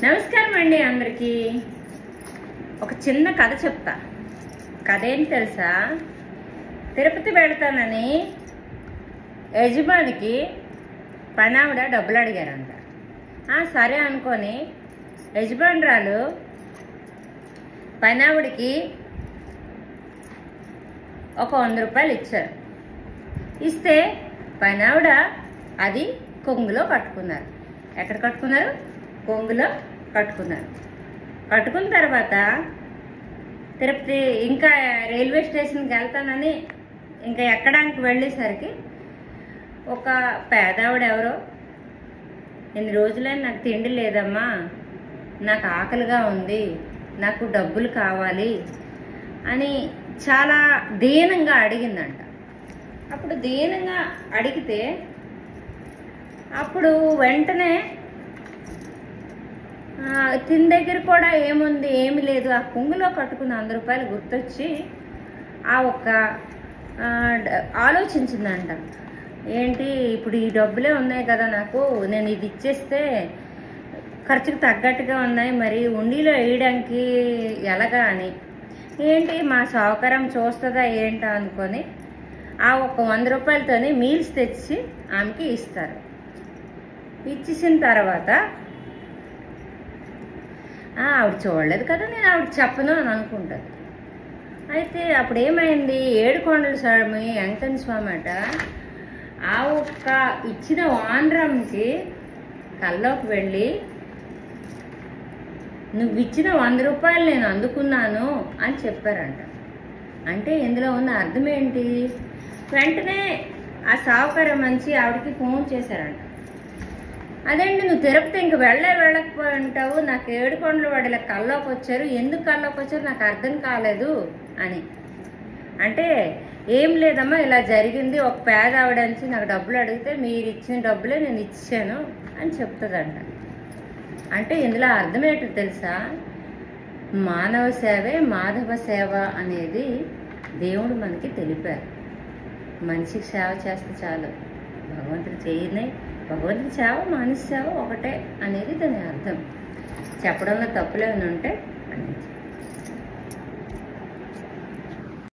నమస్కారం అండి అందరికీ. ఒక చిన్న కథ చెప్తా. కథ ఏంటి తెలుసా? తిరుపతి వెళ్తానని యజమానికి పనావిడ డబ్బులు అడిగారంట. సరే అనుకొని యజమానురాలు పనావిడికి ఒక 100 రూపాయలు ఇచ్చారు. ఇస్తే పనావిడ అది కొంగులో కట్టుకున్నారు. ఎక్కడ కట్టుకున్నారు? కొంగులో కట్టుకున్నారు. కట్టుకున్న తర్వాత తిరుపతి ఇంకా రైల్వే స్టేషన్కి వెళ్తానని ఇంకా ఎక్కడానికి వెళ్ళేసరికి ఒక పేదావిడ ఎవరో, ఎన్ని రోజులైనా నాకు తిండి లేదమ్మా, నాకు ఆకలిగా ఉంది, నాకు డబ్బులు కావాలి అని చాలా దీనంగా అడిగిందంట. అప్పుడు దీనంగా అడిగితే అప్పుడు వెంటనే తిని దగ్గర కూడా ఏముంది, ఏమి లేదు, ఆ కొంగులో కట్టుకున్న 100 రూపాయలు గుర్తొచ్చి ఆ ఒక్క ఆలోచించిందంట. ఏంటి ఇప్పుడు ఈ డబ్బులే ఉన్నాయి కదా నాకు, నేను ఇది ఇచ్చేస్తే ఖర్చుకు తగ్గట్టుగా ఉన్నాయి, మరి ఉండిలో వేయడానికి ఎలాగా అని, ఏంటి మా సౌకర్యం చూస్తుందా ఏంటా అనుకొని ఆ ఒక్క 100 రూపాయలతోని మీల్స్ తెచ్చి ఆమెకి ఇస్తారు. ఇచ్చేసిన తర్వాత ఆవిడ చూడలేదు కదా, నేను ఆవిడ చెప్పను అని అనుకుంటుంది. అయితే అప్పుడు ఏమైంది, ఏడుకొండల స్వామి వెంకటేశ్వర స్వామి అట ఆ ఒక్క ఇచ్చిన వానరంకి కల్లోకి వెళ్ళి, నువ్వు ఇచ్చిన 100 రూపాయలు నేను అందుకున్నాను అని చెప్పారంట. అంటే ఇందులో ఉన్న అర్థం ఏంటి? వెంటనే ఆ సావుకార మంచి ఆవిడకి ఫోన్ చేశారంట. అదేంటి నువ్వు తిరుపతి ఇంక వెళ్ళకపోయి ఉంటావు, నాకు ఏడుకొండల వాడిలా కల్లోకి వచ్చారు, ఎందుకు కల్లోకి వచ్చారు నాకు అర్థం కాలేదు అని. అంటే ఏం లేదమ్మా, ఇలా జరిగింది, ఒక పేద ఆవిడ నుంచి నాకు డబ్బులు అడిగితే మీరు ఇచ్చిన డబ్బులే నేను ఇచ్చాను అని చెప్తుందంట. అంటే ఇందులో అర్థం ఏంటో తెలుసా? మానవ సేవే మాధవ సేవ అనేది దేవుడు మనకి తెలిపారు. మనిషికి సేవ చేస్తే చాలు, భగవంతుడు చేయనే, భగవంతుడి సేవ మనిషి సేవ ఒకటే అనేది దాని అర్థం. చెప్పడంలో తప్పులేమైనా ఉంటే